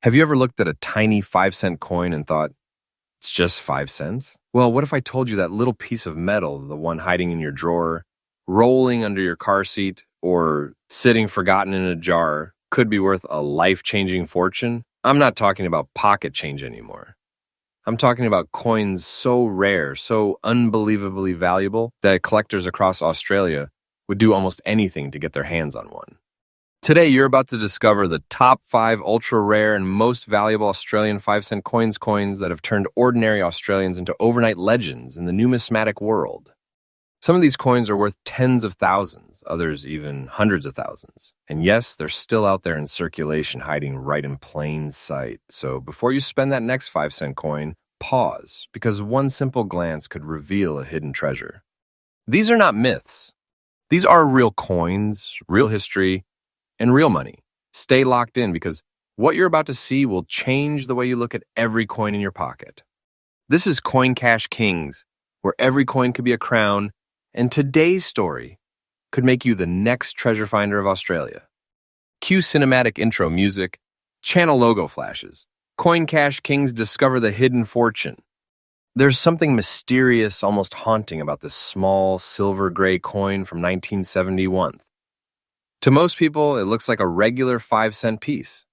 Have you ever looked at a tiny 5-cent coin and thought, it's just 5 cents? Well, what if I told you that little piece of metal, the one hiding in your drawer, rolling under your car seat, or sitting forgotten in a jar, could be worth a life-changing fortune? I'm not talking about pocket change anymore. I'm talking about coins so rare, so unbelievably valuable, that collectors across Australia would do almost anything to get their hands on one. Today, you're about to discover the top 5 ultra-rare and most valuable Australian 5-cent coins that have turned ordinary Australians into overnight legends in the numismatic world. Some of these coins are worth tens of thousands, others even hundreds of thousands. And yes, they're still out there in circulation, hiding right in plain sight. So before you spend that next 5-cent coin, pause, because one simple glance could reveal a hidden treasure. These are not myths. These are real coins, real history, and real money. Stay locked in, because what you're about to see will change the way you look at every coin in your pocket. This is Coin Cash Kings, where every coin could be a crown, and today's story could make you the next treasure finder of Australia. Cue cinematic intro music, channel logo flashes. Coin Cash Kings discover the hidden fortune. There's something mysterious, almost haunting about this small silver gray coin from 1971. To most people, it looks like a regular 5-cent piece.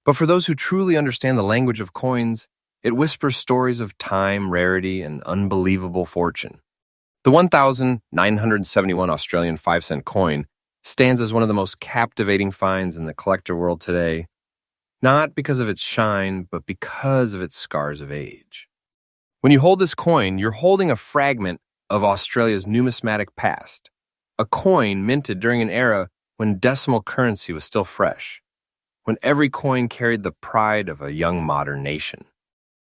But for those who truly understand the language of coins, it whispers stories of time, rarity, and unbelievable fortune. The 1,971 Australian 5-cent coin stands as one of the most captivating finds in the collector world today, not because of its shine, but because of its scars of age. When you hold this coin, you're holding a fragment of Australia's numismatic past, a coin minted during an era when decimal currency was still fresh, when every coin carried the pride of a young modern nation.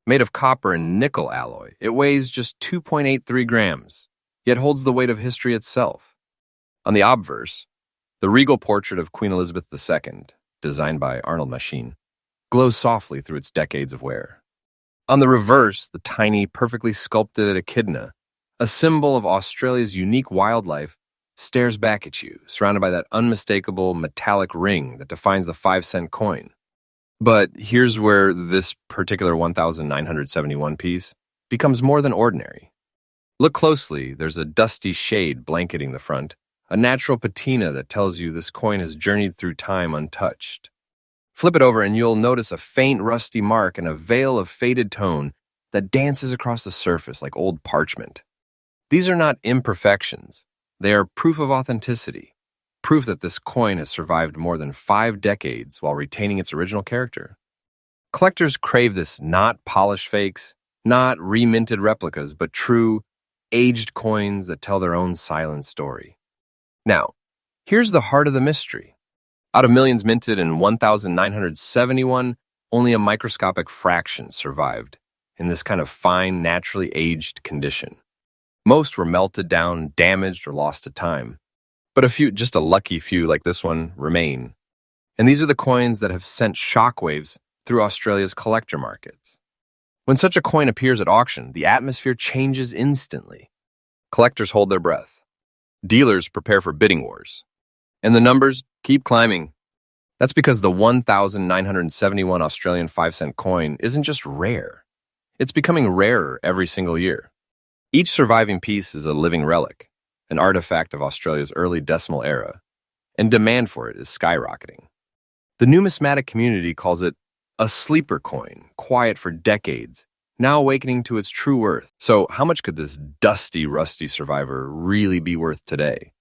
Made of copper and nickel alloy, it weighs just 2.83 grams, yet holds the weight of history itself. On the obverse, the regal portrait of Queen Elizabeth II, designed by Arnold Machine, glows softly through its decades of wear. On the reverse, the tiny, perfectly sculpted echidna, a symbol of Australia's unique wildlife, stares back at you, surrounded by that unmistakable metallic ring that defines the 5-cent coin. But here's where this particular 1,971 piece becomes more than ordinary. Look closely, there's a dusty shade blanketing the front, a natural patina that tells you this coin has journeyed through time untouched. Flip it over and you'll notice a faint rusty mark and a veil of faded tone that dances across the surface like old parchment. These are not imperfections. They are proof of authenticity, proof that this coin has survived more than 5 decades while retaining its original character. Collectors crave this, not polished fakes, not reminted replicas, but true, aged coins that tell their own silent story. Now, here's the heart of the mystery. Out of millions minted in 1,971, only a microscopic fraction survived in this kind of fine, naturally aged condition. Most were melted down, damaged, or lost to time. But a few, just a lucky few like this one, remain. And these are the coins that have sent shockwaves through Australia's collector markets. When such a coin appears at auction, the atmosphere changes instantly. Collectors hold their breath. Dealers prepare for bidding wars. And the numbers keep climbing. That's because the 1,971 Australian 5-cent coin isn't just rare. It's becoming rarer every single year. Each surviving piece is a living relic, an artifact of Australia's early decimal era, and demand for it is skyrocketing. The numismatic community calls it a sleeper coin, quiet for decades, now awakening to its true worth. So how much could this dusty, rusty survivor really be worth today?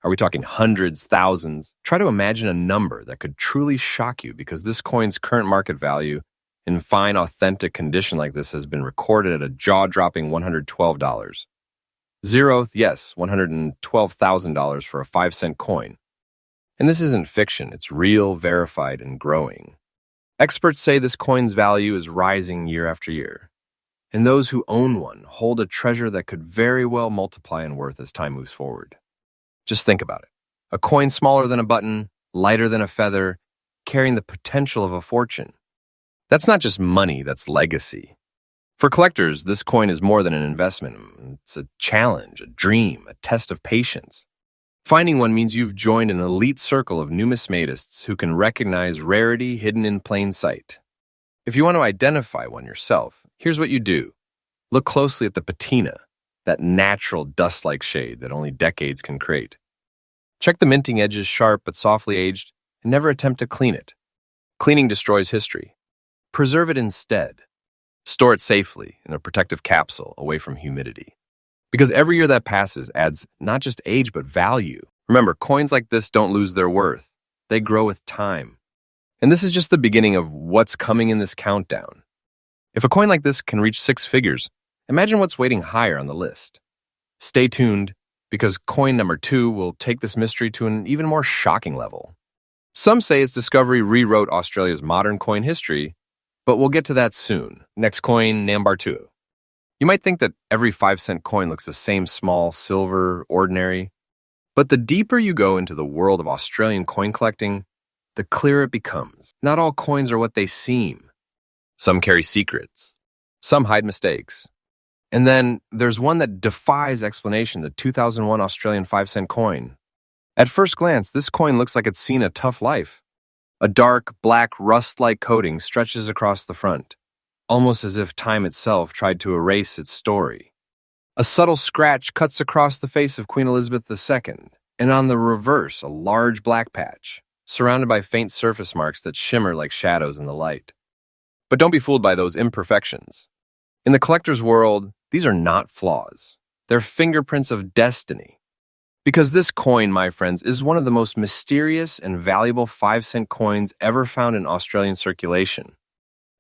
Are we talking hundreds, thousands? Try to imagine a number that could truly shock you, because this coin's current market value in fine, authentic condition like this has been recorded at a jaw-dropping $112. Zeroth, yes, $112,000 for a 5-cent coin. And this isn't fiction, it's real, verified, and growing. Experts say this coin's value is rising year after year, and those who own one hold a treasure that could very well multiply in worth as time moves forward. Just think about it. A coin smaller than a button, lighter than a feather, carrying the potential of a fortune. That's not just money, that's legacy. For collectors, this coin is more than an investment. It's a challenge, a dream, a test of patience. Finding one means you've joined an elite circle of numismatists who can recognize rarity hidden in plain sight. If you want to identify one yourself, here's what you do. Look closely at the patina, that natural dust-like shade that only decades can create. Check the minting edges sharp but softly aged, and never attempt to clean it. Cleaning destroys history. Preserve it instead. Store it safely in a protective capsule away from humidity. Because every year that passes adds not just age but value. Remember, coins like this don't lose their worth. They grow with time. And this is just the beginning of what's coming in this countdown. If a coin like this can reach 6 figures, imagine what's waiting higher on the list. Stay tuned, because coin number 2 will take this mystery to an even more shocking level. Some say its discovery rewrote Australia's modern coin history, but we'll get to that soon. Next coin, number 2. You might think that every 5-cent coin looks the same: small, silver, ordinary. But the deeper you go into the world of Australian coin collecting, the clearer it becomes. Not all coins are what they seem. Some carry secrets. Some hide mistakes. And then there's one that defies explanation, the 2001 Australian 5-cent coin. At first glance, this coin looks like it's seen a tough life. A dark, black, rust-like coating stretches across the front, almost as if time itself tried to erase its story. A subtle scratch cuts across the face of Queen Elizabeth II, and on the reverse, a large black patch, surrounded by faint surface marks that shimmer like shadows in the light. But don't be fooled by those imperfections. In the collector's world, these are not flaws. They're fingerprints of destiny. Because this coin, my friends, is one of the most mysterious and valuable 5-cent coins ever found in Australian circulation.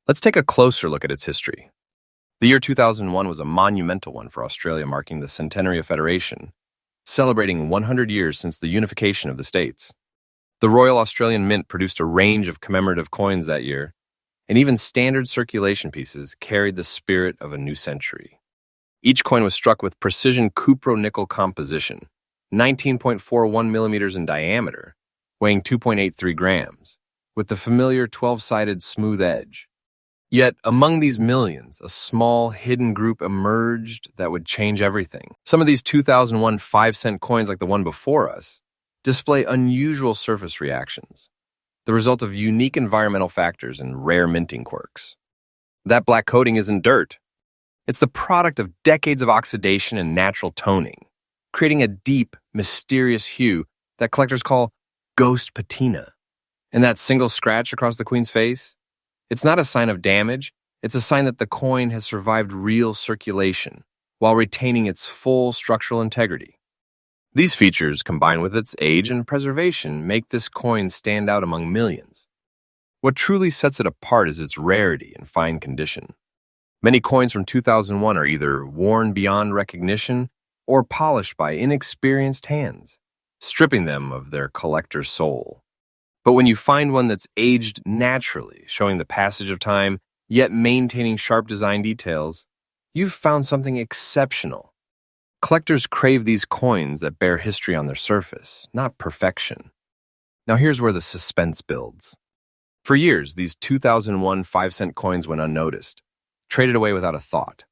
Let's take a closer look at its history. The year 2001 was a monumental one for Australia, marking the centenary of Federation, celebrating 100 years since the unification of the states. The Royal Australian Mint produced a range of commemorative coins that year, and even standard circulation pieces carried the spirit of a new century. Each coin was struck with precision cupro-nickel composition, 19.41 millimeters in diameter, weighing 2.83 grams, with the familiar 12-sided smooth edge. Yet, among these millions, a small, hidden group emerged that would change everything. Some of these 2001 5-cent coins, like the one before us, display unusual surface reactions, the result of unique environmental factors and rare minting quirks. That black coating isn't dirt. It's the product of decades of oxidation and natural toning, creating a deep, mysterious hue that collectors call ghost patina. And that single scratch across the Queen's face? It's not a sign of damage, it's a sign that the coin has survived real circulation while retaining its full structural integrity. These features, combined with its age and preservation, make this coin stand out among millions. What truly sets it apart is its rarity and fine condition. Many coins from 2001 are either worn beyond recognition or polished by inexperienced hands, stripping them of their collector's soul. But when you find one that's aged naturally, showing the passage of time, yet maintaining sharp design details, you've found something exceptional. Collectors crave these coins that bear history on their surface, not perfection. Now here's where the suspense builds. For years, these 2001 5-cent coins went unnoticed, traded away without a thought.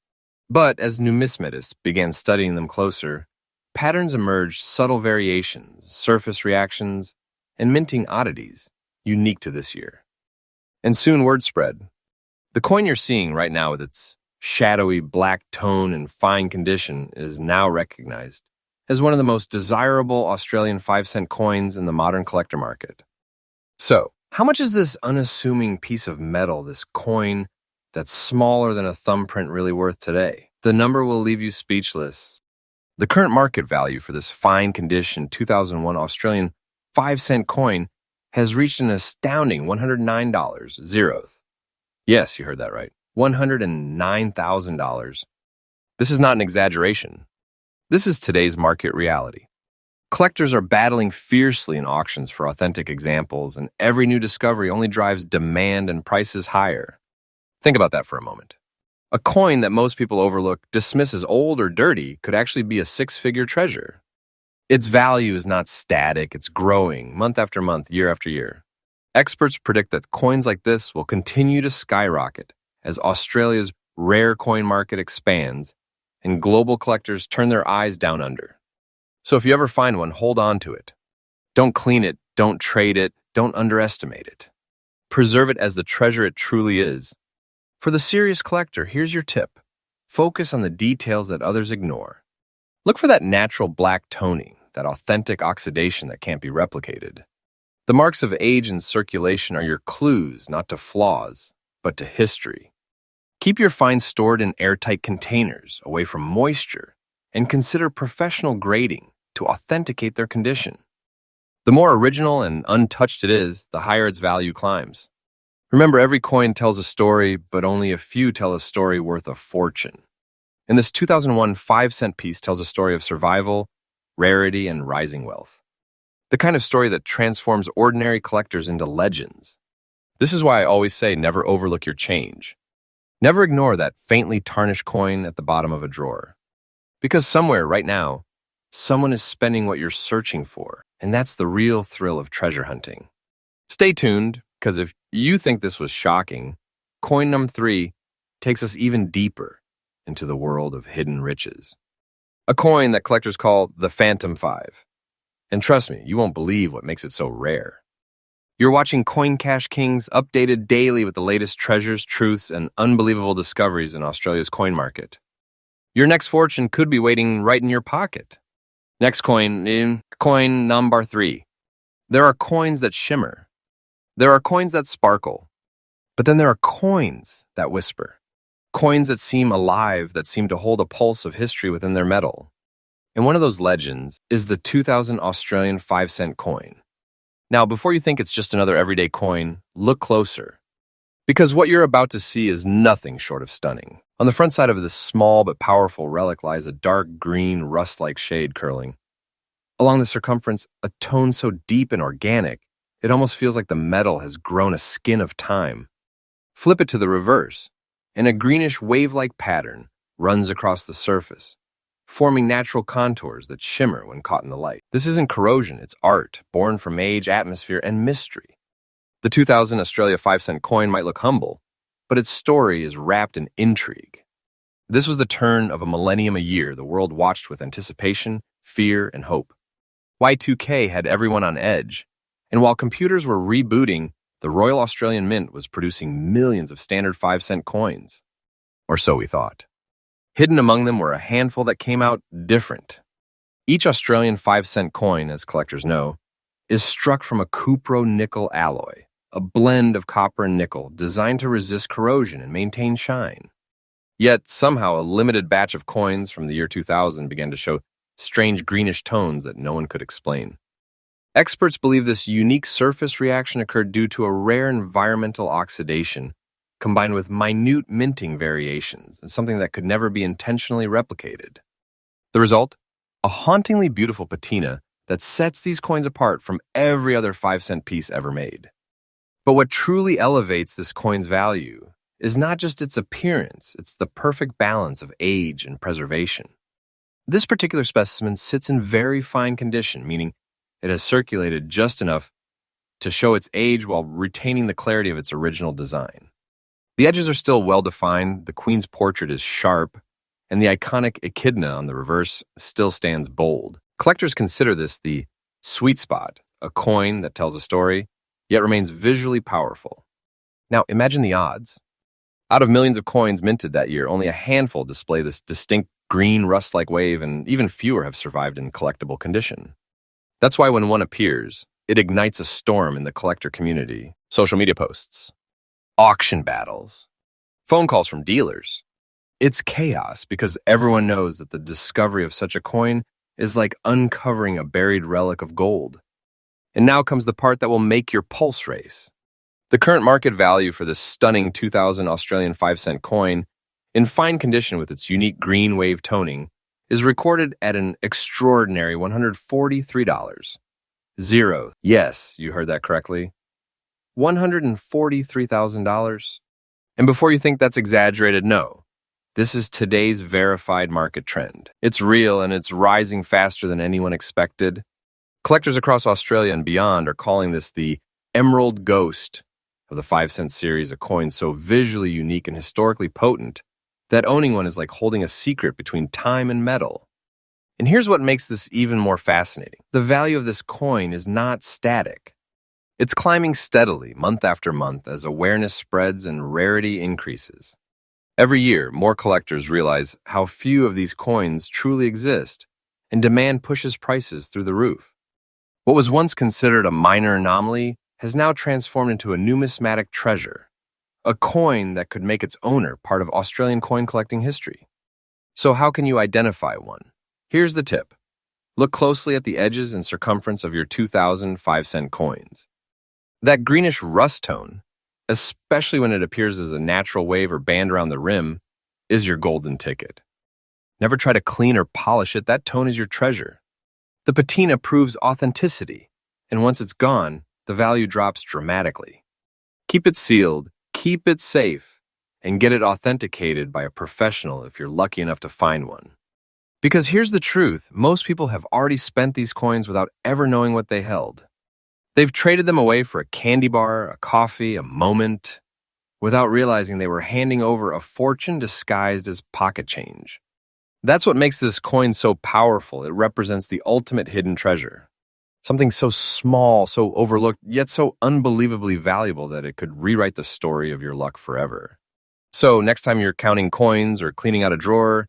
But as numismatists began studying them closer, patterns emerged: subtle variations, surface reactions, and minting oddities unique to this year. And soon word spread. The coin you're seeing right now with its shadowy black tone and fine condition is now recognized as one of the most desirable Australian 5-cent coins in the modern collector market. So, how much is this unassuming piece of metal, this coin that's smaller than a thumbprint, really worth today? The number will leave you speechless. The current market value for this fine condition 2001 Australian 5-cent coin has reached an astounding $109, zeroth. Yes, you heard that right. $109,000. This is not an exaggeration. This is today's market reality. Collectors are battling fiercely in auctions for authentic examples, and every new discovery only drives demand and prices higher. Think about that for a moment. A coin that most people overlook, dismiss as old or dirty, could actually be a 6-figure treasure. Its value is not static, it's growing month after month, year after year. Experts predict that coins like this will continue to skyrocket as Australia's rare coin market expands and global collectors turn their eyes down under. So if you ever find one, hold on to it. Don't clean it, don't trade it, don't underestimate it. Preserve it as the treasure it truly is, For the serious collector, here's your tip. Focus on the details that others ignore. Look for that natural black toning, that authentic oxidation that can't be replicated. The marks of age and circulation are your clues not to flaws, but to history. Keep your finds stored in airtight containers, away from moisture, and consider professional grading to authenticate their condition. The more original and untouched it is, the higher its value climbs. Remember, every coin tells a story, but only a few tell a story worth a fortune. And this 2001 5-cent piece tells a story of survival, rarity, and rising wealth. The kind of story that transforms ordinary collectors into legends. This is why I always say never overlook your change. Never ignore that faintly tarnished coin at the bottom of a drawer. Because somewhere, right now, someone is spending what you're searching for, and that's the real thrill of treasure hunting. Stay tuned, because if you think this was shocking, coin number 3 takes us even deeper into the world of hidden riches. A coin that collectors call the Phantom 5. And trust me, you won't believe what makes it so rare. You're watching Coin Cash Kings, updated daily with the latest treasures, truths, and unbelievable discoveries in Australia's coin market. Your next fortune could be waiting right in your pocket. Next coin number 3. There are coins that shimmer. There are coins that sparkle. But then there are coins that whisper. Coins that seem alive, that seem to hold a pulse of history within their metal. And one of those legends is the 2000 Australian 5-cent coin. Now, before you think it's just another everyday coin, look closer. Because what you're about to see is nothing short of stunning. On the front side of this small but powerful relic lies a dark green, rust-like shade curling. Along the circumference, a tone so deep and organic, it almost feels like the metal has grown a skin of time. Flip it to the reverse, and a greenish wave-like pattern runs across the surface, forming natural contours that shimmer when caught in the light. This isn't corrosion, it's art, born from age, atmosphere, and mystery. The 2000 Australia 5-cent coin might look humble, but its story is wrapped in intrigue. This was the turn of a millennium a year the world watched with anticipation, fear, and hope. Y2K had everyone on edge, and while computers were rebooting, the Royal Australian Mint was producing millions of standard 5-cent coins. Or so we thought. Hidden among them were a handful that came out different. Each Australian 5-cent coin, as collectors know, is struck from a cupro-nickel alloy, a blend of copper and nickel designed to resist corrosion and maintain shine. Yet, somehow, a limited batch of coins from the year 2000 began to show strange greenish tones that no one could explain. Experts believe this unique surface reaction occurred due to a rare environmental oxidation combined with minute minting variations, something that could never be intentionally replicated. The result? A hauntingly beautiful patina that sets these coins apart from every other 5-cent piece ever made. But what truly elevates this coin's value is not just its appearance, it's the perfect balance of age and preservation. This particular specimen sits in very fine condition, meaning it has circulated just enough to show its age while retaining the clarity of its original design. The edges are still well-defined, the queen's portrait is sharp, and the iconic echidna on the reverse still stands bold. Collectors consider this the sweet spot, a coin that tells a story, yet remains visually powerful. Now, imagine the odds. Out of millions of coins minted that year, only a handful display this distinct green rust-like wave, and even fewer have survived in collectible condition. That's why when one appears, it ignites a storm in the collector community. Social media posts, auction battles, phone calls from dealers. It's chaos because everyone knows that the discovery of such a coin is like uncovering a buried relic of gold. And now comes the part that will make your pulse race. The current market value for this stunning 2000 Australian 5-cent coin, in fine condition with its unique green wave toning, is recorded at an extraordinary $143. Zero. Yes, you heard that correctly. $143,000. And before you think that's exaggerated, no. This is today's verified market trend. It's real and it's rising faster than anyone expected. Collectors across Australia and beyond are calling this the Emerald Ghost of the 5-cent series, a coin so visually unique and historically potent that owning one is like holding a secret between time and metal. And here's what makes this even more fascinating. The value of this coin is not static. It's climbing steadily, month after month, as awareness spreads and rarity increases. Every year, more collectors realize how few of these coins truly exist, and demand pushes prices through the roof. What was once considered a minor anomaly has now transformed into a numismatic treasure, a coin that could make its owner part of Australian coin collecting history. So how can you identify one? Here's the tip. Look closely at the edges and circumference of your 2000 5-cent coins. That greenish rust tone, especially when it appears as a natural wave or band around the rim, is your golden ticket. Never try to clean or polish it. That tone is your treasure. The patina proves authenticity, and once it's gone, the value drops dramatically. Keep it sealed, keep it safe, and get it authenticated by a professional if you're lucky enough to find one. Because here's the truth, most people have already spent these coins without ever knowing what they held. They've traded them away for a candy bar, a coffee, a moment, without realizing they were handing over a fortune disguised as pocket change. That's what makes this coin so powerful. It represents the ultimate hidden treasure. Something so small, so overlooked, yet so unbelievably valuable that it could rewrite the story of your luck forever. So next time you're counting coins or cleaning out a drawer,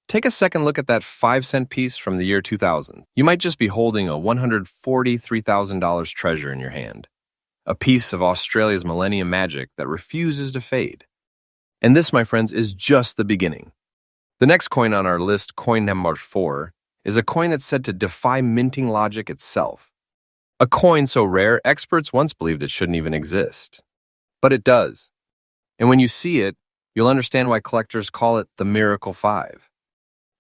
take a second look at that 5-cent piece from the year 2000. You might just be holding a $143,000 treasure in your hand, a piece of Australia's millennium magic that refuses to fade. And this, my friends, is just the beginning. The next coin on our list, coin number 4, is a coin that's said to defy minting logic itself. A coin so rare, experts once believed it shouldn't even exist. But it does. And when you see it, you'll understand why collectors call it the Miracle 5.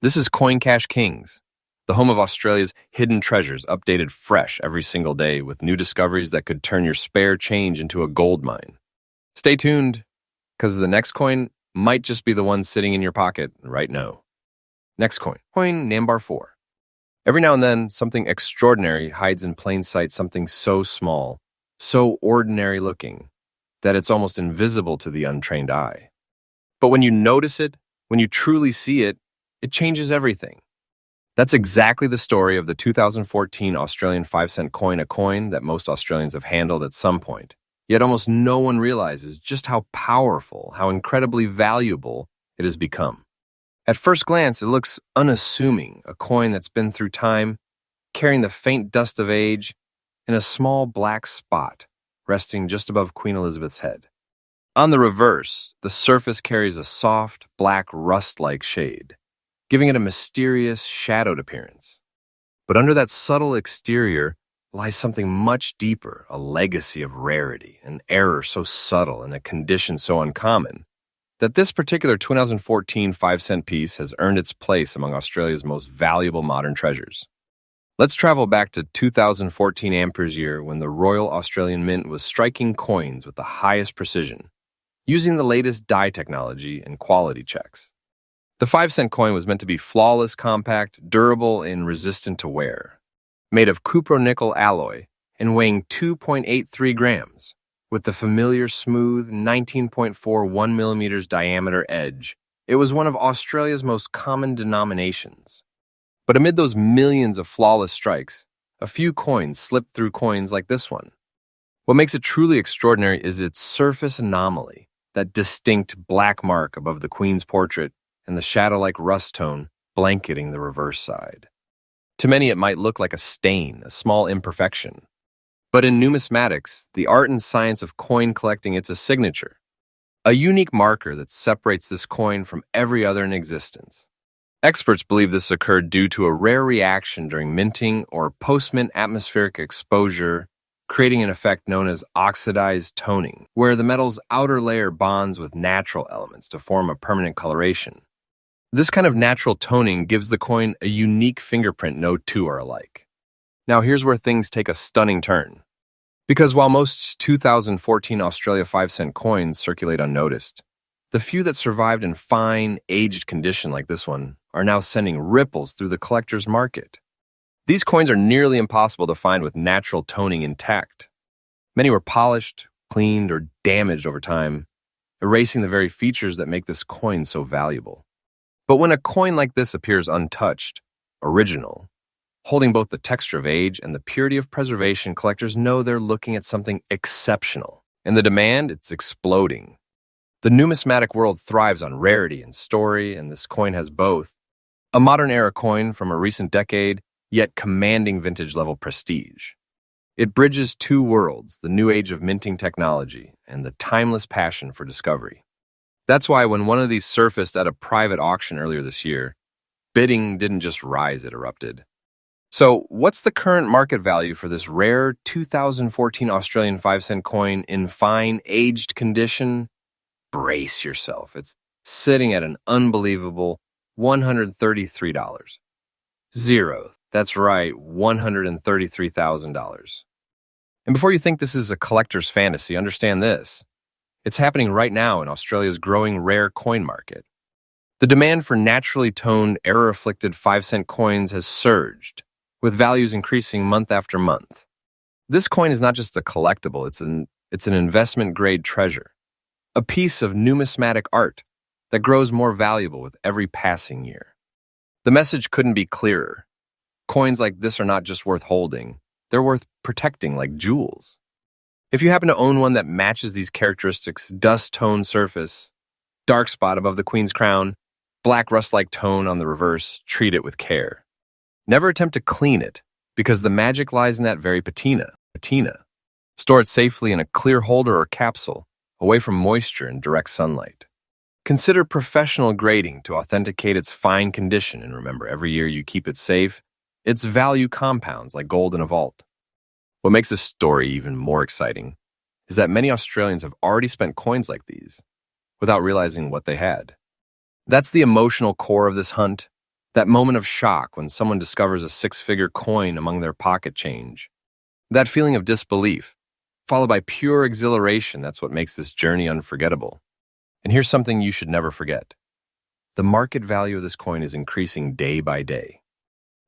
This is Coin Cash Kings, the home of Australia's hidden treasures, updated fresh every single day with new discoveries that could turn your spare change into a gold mine. Stay tuned, because the next coin might just be the one sitting in your pocket right now. Next coin, coin number 4. Every now and then, something extraordinary hides in plain sight, something so small, so ordinary looking, that it's almost invisible to the untrained eye. But when you notice it, when you truly see it, it changes everything. That's exactly the story of the 2014 Australian 5-cent coin, a coin that most Australians have handled at some point. Yet almost no one realizes just how powerful, how incredibly valuable it has become. At first glance, it looks unassuming, a coin that's been through time, carrying the faint dust of age, in a small black spot resting just above Queen Elizabeth's head. On the reverse, the surface carries a soft, black rust-like shade, giving it a mysterious, shadowed appearance. But under that subtle exterior lies something much deeper, a legacy of rarity, an error so subtle and a condition so uncommon that this particular 2014 5-cent piece has earned its place among Australia's most valuable modern treasures. Let's travel back to 2014 Ampere's year when the Royal Australian Mint was striking coins with the highest precision, using the latest die technology and quality checks. The 5-cent coin was meant to be flawless, compact, durable, and resistant to wear. Made of cupro-nickel alloy and weighing 2.83 grams, with the familiar smooth 19.41 millimeters diameter edge, it was one of Australia's most common denominations. But amid those millions of flawless strikes, a few coins slipped through coins like this one. What makes it truly extraordinary is its surface anomaly, that distinct black mark above the Queen's portrait and the shadow-like rust tone blanketing the reverse side. To many, it might look like a stain, a small imperfection. But in numismatics, the art and science of coin collecting, it's a signature, a unique marker that separates this coin from every other in existence. Experts believe this occurred due to a rare reaction during minting or post-mint atmospheric exposure, creating an effect known as oxidized toning, where the metal's outer layer bonds with natural elements to form a permanent coloration. This kind of natural toning gives the coin a unique fingerprint no two are alike. Now here's where things take a stunning turn. Because while most 2014 Australia 5-cent coins circulate unnoticed, the few that survived in fine, aged condition like this one are now sending ripples through the collector's market. These coins are nearly impossible to find with natural toning intact. Many were polished, cleaned, or damaged over time, erasing the very features that make this coin so valuable. But when a coin like this appears untouched, original, Holding both the texture of age and the purity of preservation, collectors know they're looking at something exceptional. And the demand, it's exploding. The numismatic world thrives on rarity and story, and this coin has both. A modern-era coin from a recent decade, yet commanding vintage-level prestige. It bridges two worlds, the new age of minting technology and the timeless passion for discovery. That's why when one of these surfaced at a private auction earlier this year, bidding didn't just rise, it erupted. So, what's the current market value for this rare 2014 Australian 5-cent coin in fine, aged condition? Brace yourself. It's sitting at an unbelievable $133. Zero. That's right, $133,000. And before you think this is a collector's fantasy, understand this. It's happening right now in Australia's growing rare coin market. The demand for naturally toned, error-afflicted 5-cent coins has surged, with values increasing month after month. This coin is not just a collectible, it's an investment-grade treasure, a piece of numismatic art that grows more valuable with every passing year. The message couldn't be clearer. Coins like this are not just worth holding, they're worth protecting like jewels. If you happen to own one that matches these characteristics, dust-toned surface, dark spot above the queen's crown, black rust-like tone on the reverse, treat it with care. Never attempt to clean it, because the magic lies in that very patina. Store it safely in a clear holder or capsule, away from moisture and direct sunlight. Consider professional grading to authenticate its fine condition, and remember, every year you keep it safe, its value compounds like gold in a vault. What makes this story even more exciting is that many Australians have already spent coins like these without realizing what they had. That's the emotional core of this hunt, that moment of shock when someone discovers a 6-figure coin among their pocket change. That feeling of disbelief, followed by pure exhilaration, that's what makes this journey unforgettable. And here's something you should never forget. The market value of this coin is increasing day by day.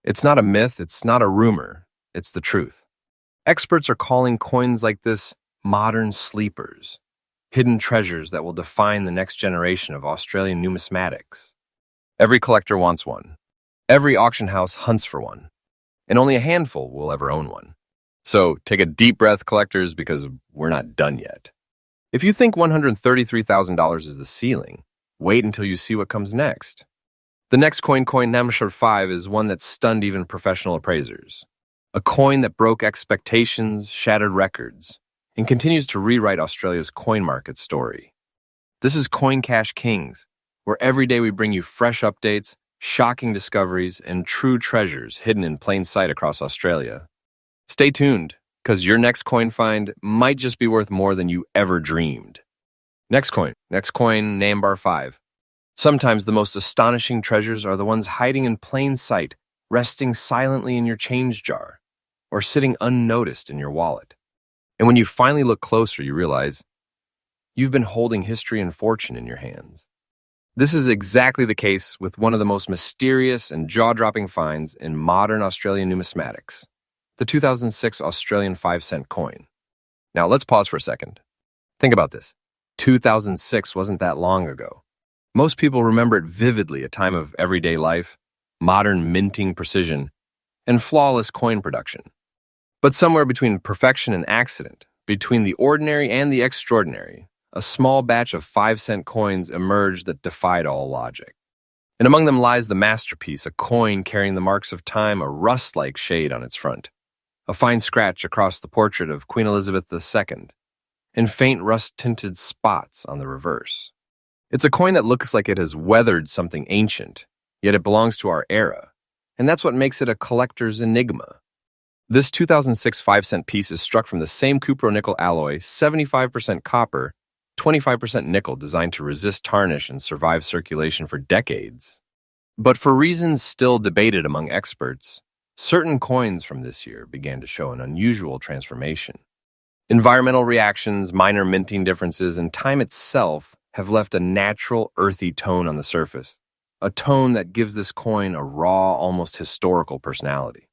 It's not a myth, it's not a rumor, it's the truth. Experts are calling coins like this modern sleepers, hidden treasures that will define the next generation of Australian numismatics. Every collector wants one. Every auction house hunts for one. And only a handful will ever own one. So take a deep breath, collectors, because we're not done yet. If you think $133,000 is the ceiling, wait until you see what comes next. The next coin Namshar 5 is one that stunned even professional appraisers. A coin that broke expectations, shattered records, and continues to rewrite Australia's coin market story. This is Coin Cash Kings, where every day we bring you fresh updates, shocking discoveries, and true treasures hidden in plain sight across Australia. Stay tuned, because your next coin find might just be worth more than you ever dreamed. Next coin Nambar 5. Sometimes the most astonishing treasures are the ones hiding in plain sight, resting silently in your change jar, or sitting unnoticed in your wallet. And when you finally look closer, you realize you've been holding history and fortune in your hands. This is exactly the case with one of the most mysterious and jaw-dropping finds in modern Australian numismatics, the 2006 Australian 5-cent coin. Now, let's pause for a second. Think about this. 2006 wasn't that long ago. Most people remember it vividly, a time of everyday life, modern minting precision, and flawless coin production. But somewhere between perfection and accident, between the ordinary and the extraordinary, a small batch of 5-cent coins emerged that defied all logic. And among them lies the masterpiece, a coin carrying the marks of time, a rust-like shade on its front, a fine scratch across the portrait of Queen Elizabeth II, and faint rust-tinted spots on the reverse. It's a coin that looks like it has weathered something ancient, yet it belongs to our era, and that's what makes it a collector's enigma. This 2006 5-cent piece is struck from the same cupro-nickel alloy, 75% copper, 25% nickel, designed to resist tarnish and survive circulation for decades. But for reasons still debated among experts, certain coins from this year began to show an unusual transformation. Environmental reactions, minor minting differences, and time itself have left a natural, earthy tone on the surface, a tone that gives this coin a raw, almost historical personality.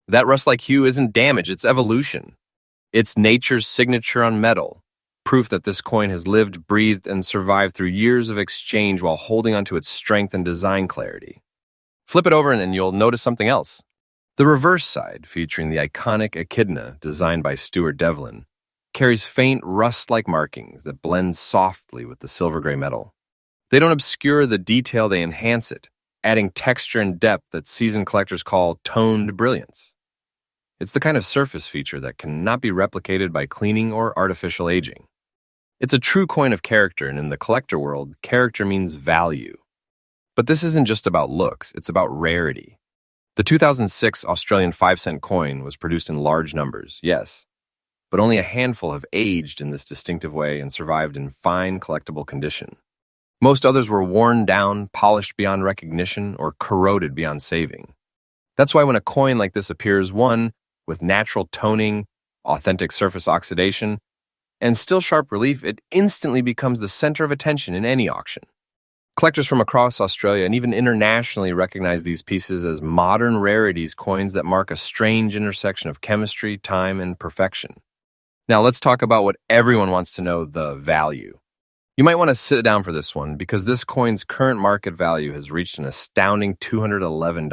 That rust-like hue isn't damage, it's evolution. It's nature's signature on metal, proof that this coin has lived, breathed, and survived through years of exchange while holding onto its strength and design clarity. Flip it over and you'll notice something else. The reverse side, featuring the iconic echidna designed by Stuart Devlin, carries faint rust-like markings that blend softly with the silver-gray metal. They don't obscure the detail, they enhance it, adding texture and depth that seasoned collectors call toned brilliance. It's the kind of surface feature that cannot be replicated by cleaning or artificial aging. It's a true coin of character, and in the collector world, character means value. But this isn't just about looks, it's about rarity. The 2006 Australian 5-cent coin was produced in large numbers, yes, but only a handful have aged in this distinctive way and survived in fine collectible condition. Most others were worn down, polished beyond recognition, or corroded beyond saving. That's why when a coin like this appears, one with natural toning, authentic surface oxidation, and still sharp relief, it instantly becomes the center of attention in any auction. Collectors from across Australia and even internationally recognize these pieces as modern rarities, coins that mark a strange intersection of chemistry, time, and perfection. Now let's talk about what everyone wants to know, the value. You might want to sit down for this one because this coin's current market value has reached an astounding $211.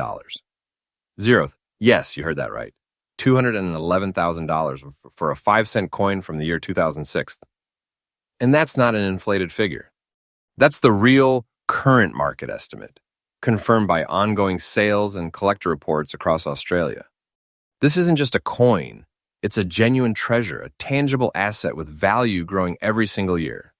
Zeroth, yes, you heard that right. $211,000 for a 5-cent coin from the year 2006. And that's not an inflated figure. That's the real current market estimate, confirmed by ongoing sales and collector reports across Australia. This isn't just a coin, it's a genuine treasure, a tangible asset with value growing every single year.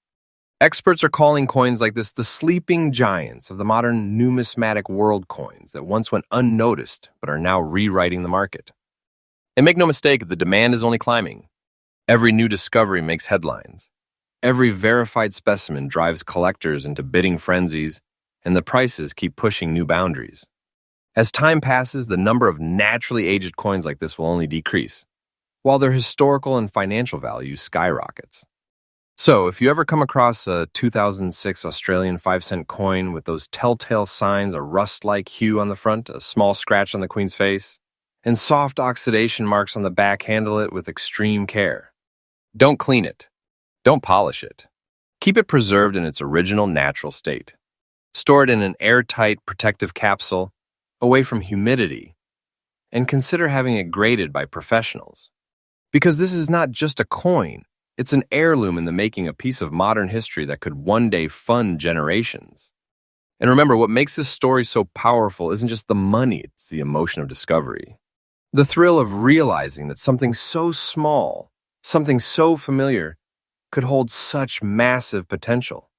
Experts are calling coins like this the sleeping giants of the modern numismatic world, coins that once went unnoticed but are now rewriting the market. And make no mistake, the demand is only climbing. Every new discovery makes headlines. Every verified specimen drives collectors into bidding frenzies, and the prices keep pushing new boundaries. As time passes, the number of naturally aged coins like this will only decrease, while their historical and financial value skyrockets. So, if you ever come across a 2006 Australian 5-cent coin with those telltale signs, a rust-like hue on the front, a small scratch on the queen's face, and soft oxidation marks on the back, handle it with extreme care. Don't clean it. Don't polish it. Keep it preserved in its original natural state. Store it in an airtight protective capsule, away from humidity, and consider having it graded by professionals. Because this is not just a coin, it's an heirloom in the making, a piece of modern history that could one day fund generations. And remember, what makes this story so powerful isn't just the money, it's the emotion of discovery. The thrill of realizing that something so small, something so familiar, could hold such massive potential.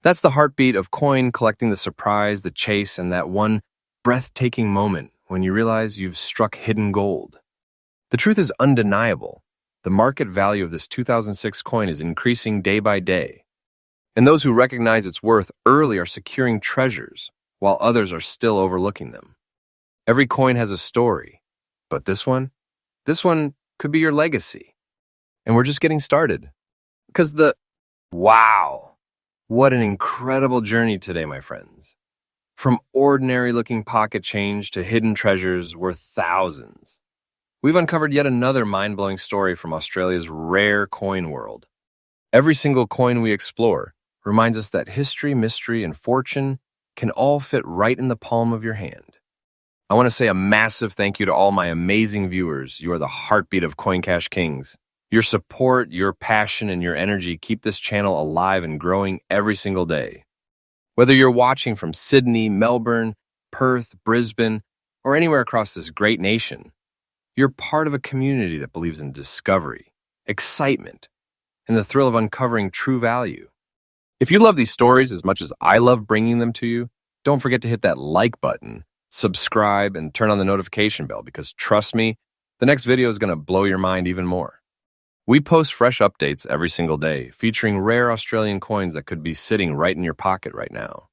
That's the heartbeat of coin collecting, the surprise, the chase, and that one breathtaking moment when you realize you've struck hidden gold. The truth is undeniable. The market value of this 2006 coin is increasing day by day. And those who recognize its worth early are securing treasures, while others are still overlooking them. Every coin has a story, but this one could be your legacy. And we're just getting started. Because wow, what an incredible journey today, my friends. From ordinary-looking pocket change to hidden treasures worth thousands. We've uncovered yet another mind-blowing story from Australia's rare coin world. Every single coin we explore reminds us that history, mystery, and fortune can all fit right in the palm of your hand. I want to say a massive thank you to all my amazing viewers. You are the heartbeat of Coin Cash Kings. Your support, your passion, and your energy keep this channel alive and growing every single day. Whether you're watching from Sydney, Melbourne, Perth, Brisbane, or anywhere across this great nation, you're part of a community that believes in discovery, excitement, and the thrill of uncovering true value. If you love these stories as much as I love bringing them to you, don't forget to hit that like button, subscribe, and turn on the notification bell because trust me, the next video is going to blow your mind even more. We post fresh updates every single day, featuring rare Australian coins that could be sitting right in your pocket right now.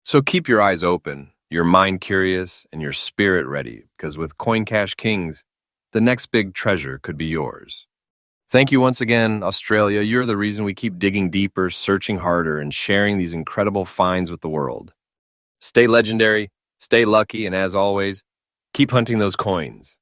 So keep your eyes open, your mind curious, and your spirit ready, because with Coin Cash Kings, the next big treasure could be yours. Thank you once again, Australia. You're the reason we keep digging deeper, searching harder, and sharing these incredible finds with the world. Stay legendary, stay lucky, and as always, keep hunting those coins.